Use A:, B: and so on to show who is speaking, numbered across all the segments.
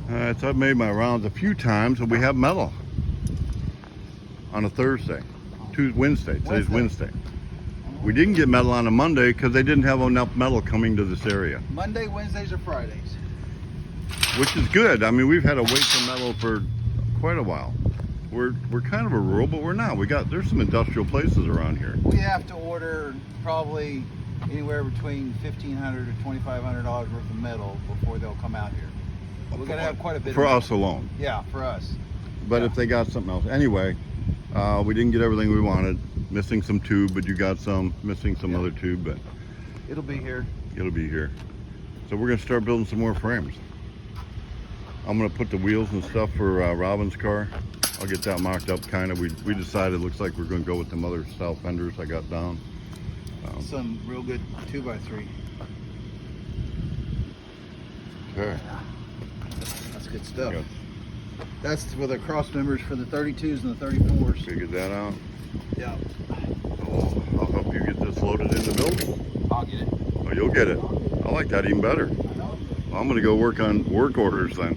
A: So I've made my rounds a few times, and we have metal on a Thursday. Wednesday. Today's Wednesday. We didn't get metal on a Monday because they didn't have enough metal coming to this area.
B: Monday, Wednesdays, or Fridays.
A: Which is good. I mean, we've had to wait for metal for quite a while. We're kind of a rural, but we're not. There's some industrial places around here.
B: We have to order probably anywhere between $1,500 to $2,500 worth of metal before they'll come out here. We're gonna have quite a bit
A: for
B: of
A: us alone.
B: Yeah, for us.
A: But if they got something else, anyway, we didn't get everything we wanted. Missing some tube, but you got some. Missing some other tube, but
B: it'll be here.
A: It'll be here. So we're gonna start building some more frames. I'm gonna put the wheels and stuff for Robin's car. I'll get that mocked up kind of. We decided, looks like we're gonna go with them other style fenders I got down.
B: Some real good 2x3.
A: Okay.
B: That's good stuff.
A: Good.
B: That's for the cross members for the 32s and the 34s.
A: Figure that out.
B: Yeah.
A: Oh, I'll help you get this loaded in the build.
B: I'll get it.
A: Oh, you'll get it. I like that even better. Well, I'm gonna go work on work orders then.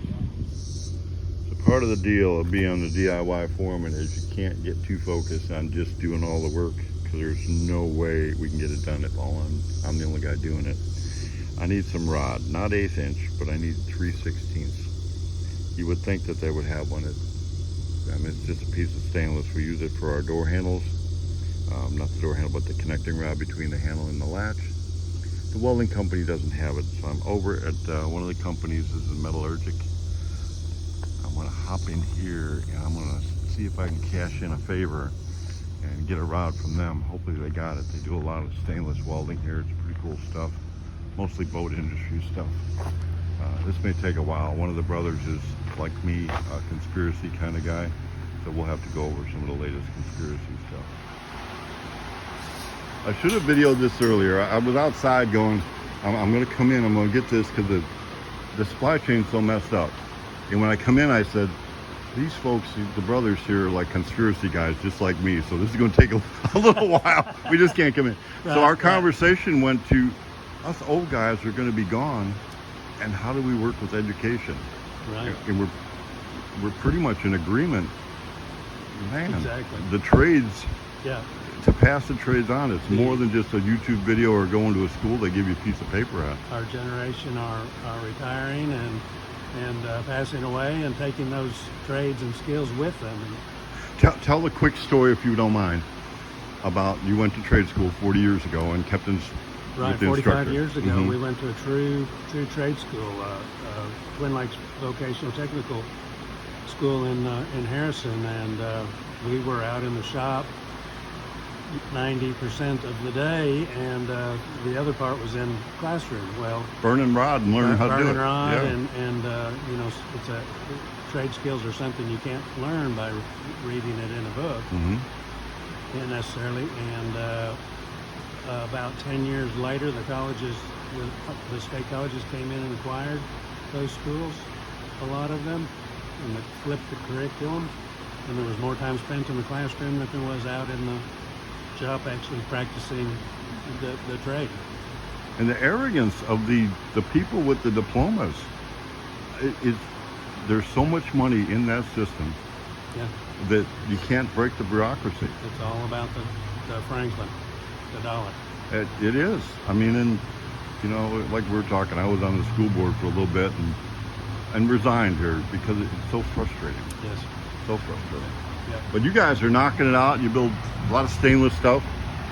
A: So part of the deal of being the DIY foreman is you can't get too focused on just doing all the work, because there's no way we can get it done if I'm the only guy doing it. I need some rod, not 1/8 inch, but I need 3/16. You would think that they would have one. I mean, it's just a piece of stainless. We use it for our door handles. Not the door handle, but the connecting rod between the handle and the latch. The welding company doesn't have it, so I'm over at one of the companies is in Metallurgic. I'm gonna hop in here and I'm gonna see if I can cash in a favor and get a rod from them. Hopefully they got it. They do a lot of stainless welding here. It's pretty cool stuff. Mostly boat industry stuff. This may take a while. One of the brothers is, like me, a conspiracy kind of guy. So we'll have to go over some of the latest conspiracy stuff. I should have videoed this earlier. I was outside going, I'm going to come in, I'm going to get this because the supply chain's so messed up. And when I come in, I said, these folks, the brothers here, are like conspiracy guys, just like me. So this is going to take a little while. We just can't come in. So our conversation went to, us old guys are going to be gone, and how do we work with education?
C: Right.
A: And we're pretty much in agreement. Man,
C: Exactly.
A: the trades,
C: Yeah.
A: to pass the trades on, it's more than just a YouTube video or going to a school they give you a piece of paper at.
C: Our generation are retiring and passing away and taking those trades and skills with them.
A: Tell the quick story, if you don't mind, about you went to trade school 40 years ago and kept in
C: Right,
A: with the
C: 45
A: instructor.
C: years ago,
A: Mhm.
C: we went to a true trade school, Twin Lakes Vocational Technical School in Harrison, and we were out in the shop 90% of the day, and the other part was in classroom. Well,
A: Burning rod and learning how to do it.
C: burning rod,
A: Yeah.
C: and you know, trade skills are something you can't learn by reading it in a book,
A: Mhm.
C: necessarily. And about 10 years later, the colleges, the state colleges came in and acquired those schools, a lot of them, and they flipped the curriculum, and there was more time spent in the classroom than there was out in the shop actually practicing the trade.
A: And the arrogance of the people with the diplomas, there's so much money in that system
C: Yeah,
A: that you can't break the bureaucracy.
C: it's all about the Franklin, the dollar.
A: It is. I mean, and you know, like we were talking, I was on the school board for a little bit and resigned here because it's so frustrating.
C: Yes.
A: So frustrating.
C: Yep.
A: But you guys are knocking it out. You build a lot of stainless stuff,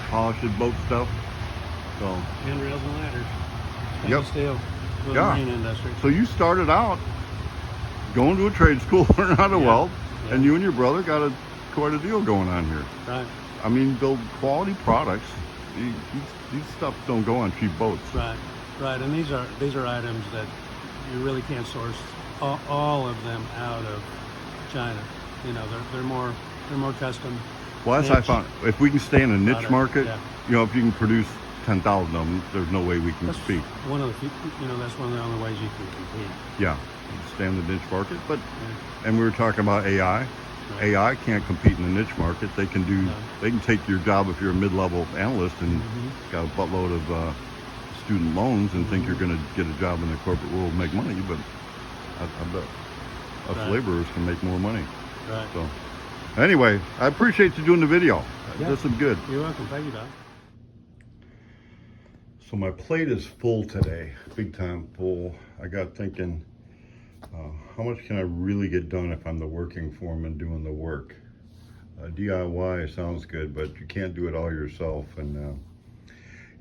A: polished boat stuff. So,
C: Handrails and ladders.
A: Yep.
C: Stainless steel for the
A: Yeah.
C: marine industry.
A: so you started out going to a trade school, learning how to
C: Yeah.
A: weld,
C: Yeah.
A: and you and your brother got quite a deal going on here.
C: Right.
A: I mean, build quality products. These stuff don't go on cheap boats.
C: Right, right, and these are items that you really can't source all of them out of China. You know, they're more custom.
A: Well, as I
C: niche
A: found, if we can stay in a niche
C: product,
A: market,
C: yeah.
A: you know, if you can produce 10,000 of them, there's no way we can
C: That's
A: compete.
C: one of the that's one of the only ways you can compete.
A: Yeah, stay in the niche market. But
C: Yeah.
A: and we were talking about AI.
C: Right.
A: AI can't compete in the niche market. They can do.
C: No.
A: They can take your job if you're a mid-level analyst and got a buttload of student loans and think you're going to get a job in the corporate world and make money. But I bet us
C: Right.
A: laborers can make more money.
C: Right.
A: So, anyway, I appreciate you doing the video.
C: Yeah.
A: This is good.
C: You're welcome. Thank you, Doc.
A: So my plate is full today, big time full. I got thinking, how much can I really get done if I'm the working foreman doing the work? DIY sounds good, but you can't do it all yourself, and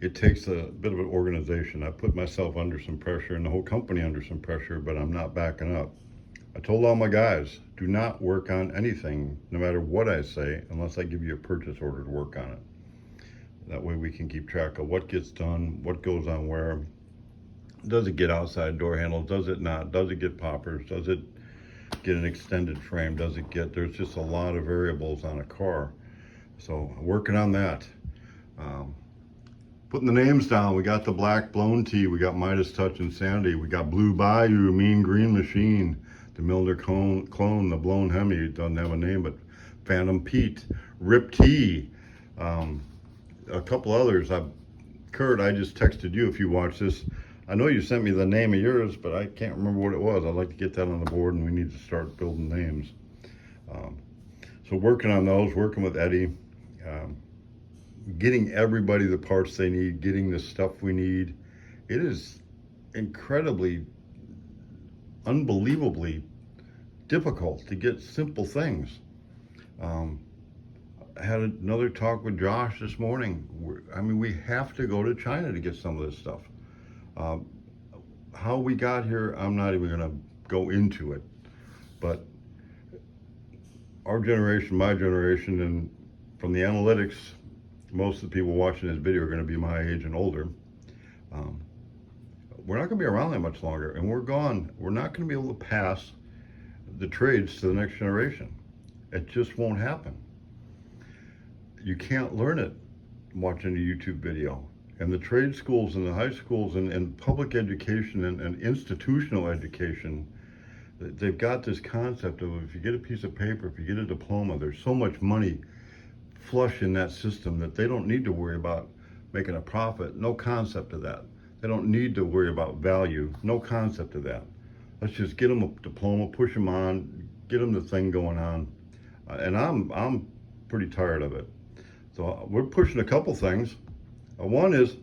A: it takes a bit of an organization. I put myself under some pressure and the whole company under some pressure, but I'm not backing up. I told all my guys, do not work on anything, no matter what I say, unless I give you a purchase order to work on it. That way we can keep track of what gets done, what goes on where. Does it get outside door handles? Does it not? Does it get poppers? Does it get an extended frame? Does it get, there's just a lot of variables on a car. So working on that. Putting the names down, we got the Black Blown Tee, we got Midas Touch Insanity, we got Blue Bayou, Mean Green Machine, the Milner clone, the Blown Hemi, doesn't have a name, but Phantom Pete, Rip T, a couple others. Kurt, I just texted you if you watch this. I know you sent me the name of yours, but I can't remember what it was. I'd like to get that on the board, and we need to start building names. So working on those, working with Eddie, getting everybody the parts they need, getting the stuff we need. It is incredibly, unbelievably difficult to get simple things. I had another talk with Josh this morning. I mean, we have to go to China to get some of this stuff. How we got here, I'm not even gonna go into it, but our generation, my generation, and from the analytics, most of the people watching this video are gonna be my age and older. We're not gonna be around that much longer, and we're gone. We're not gonna be able to pass the trades to the next generation. It just won't happen. You can't learn it watching a YouTube video. And the trade schools and the high schools and public education and institutional education, they've got this concept of if you get a piece of paper, if you get a diploma, there's so much money flush in that system that they don't need to worry about making a profit. No concept of that. They don't need to worry about value. No concept of that. Let's just get them a diploma, push them on, get them the thing going on. And I'm pretty tired of it. So we're pushing a couple things. One is,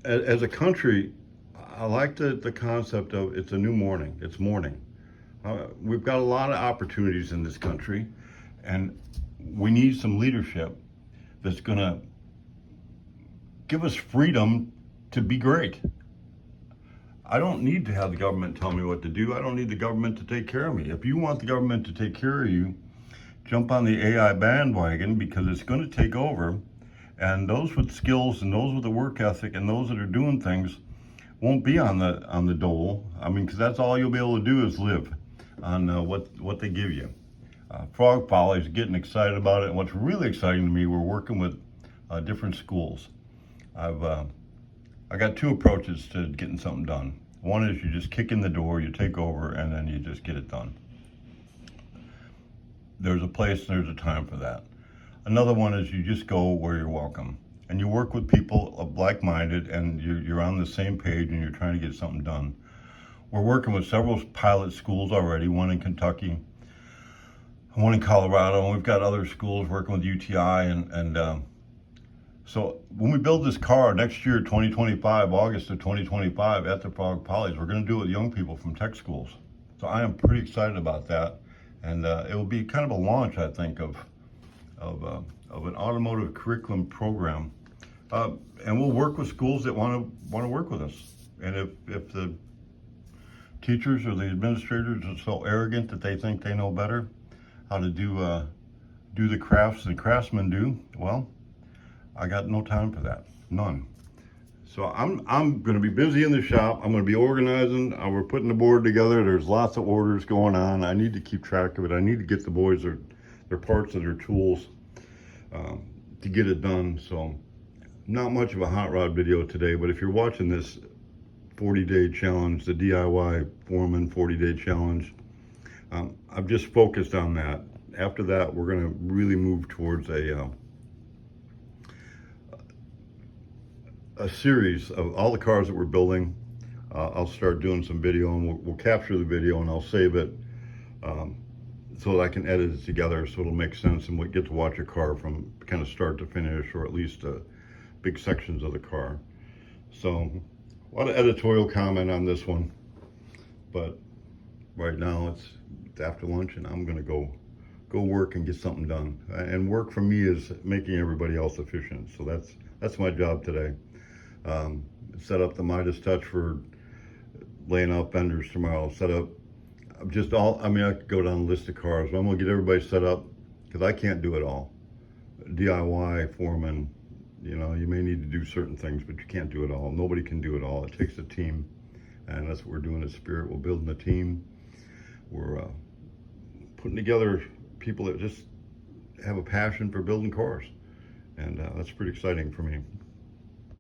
A: as a country, I like the concept of it's a new morning. It's morning. We've got a lot of opportunities in this country, and we need some leadership that's gonna give us freedom to be great. I don't need to have the government tell me what to do. I don't need the government to take care of me. If you want the government to take care of you, jump on the AI bandwagon, because it's going to take over, and those with skills and those with the work ethic and those that are doing things won't be on the dole. I mean, because that's all you'll be able to do is live on what they give you. Frog Folly is getting excited about it, and what's really exciting to me, we're working with different schools. I got two approaches to getting something done. One is you just kick in the door, you take over, and then you just get it done. There's a place and there's a time for that. Another one is you just go where you're welcome, and you work with people like-minded, and you're on the same page and you're trying to get something done. We're working with several pilot schools already, one in Kentucky, one in Colorado, and we've got other schools working with UTI, and so when we build this car next year, 2025, August of 2025, at the Frog Polys, we're going to do it with young people from tech schools. So I am pretty excited about that, and it will be kind of a launch, I think, of an automotive curriculum program, and we'll work with schools that want to work with us. And if the teachers or the administrators are so arrogant that they think they know better how to do the crafts the craftsmen do, well, I got no time for that, none. So I'm going to be busy in the shop. I'm going to be organizing. We're putting the board together. There's lots of orders going on. I need to keep track of it. I need to get the boys their parts and their tools to get it done. So not much of a hot rod video today, but if you're watching this 40-day challenge, the DIY Foreman 40-day challenge, I've just focused on that. After that, we're going to really move towards a series of all the cars that we're building. I'll start doing some video, and we'll capture the video and I'll save it so that I can edit it together so it'll make sense and we'll get to watch a car from kind of start to finish, or at least big sections of the car. So a lot of editorial comment on this one, but right now it's after lunch and I'm gonna go work and get something done. And work for me is making everybody else efficient. So that's my job today. Set up the Midas Touch for laying out fenders tomorrow. Set up just all, I mean, I could go down a list of cars, but I'm gonna get everybody set up because I can't do it all. DIY foreman, you know, you may need to do certain things, but you can't do it all. Nobody can do it all. It takes a team, and that's what we're doing at Spirit. We're building a team. We're putting together people that just have a passion for building cars, and that's pretty exciting for me.